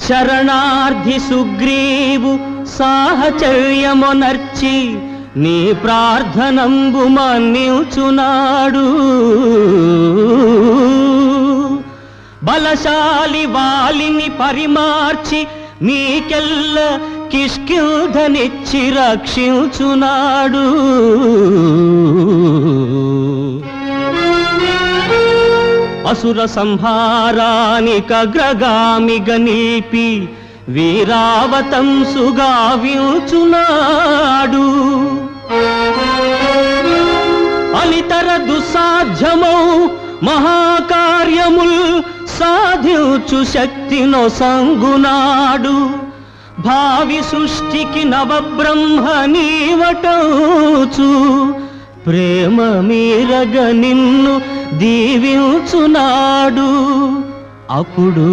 శరణార్థి సుగ్రీవు సాహచర్యమునర్చి నీ ప్రార్థనంబు మన్నించునాడు. బలశాలి వాలిని పరిమార్చి నీకెల్ల కిష్కింధనిచ్చి రక్షించునాడు. అసుర సంహారానికగ్రగామిగ నిలిపి వీరావతంసుగావించునాడు. అనితర దుస్సాధ్యమౌ మహాకార్యముల్ సాధించు శక్తినో సంగునాడు. భావి సృష్టికి నవబ్రహ్మ నీవటంచు ప్రేమ మీరగ నిన్ను దీవించునాడు. అప్పుడు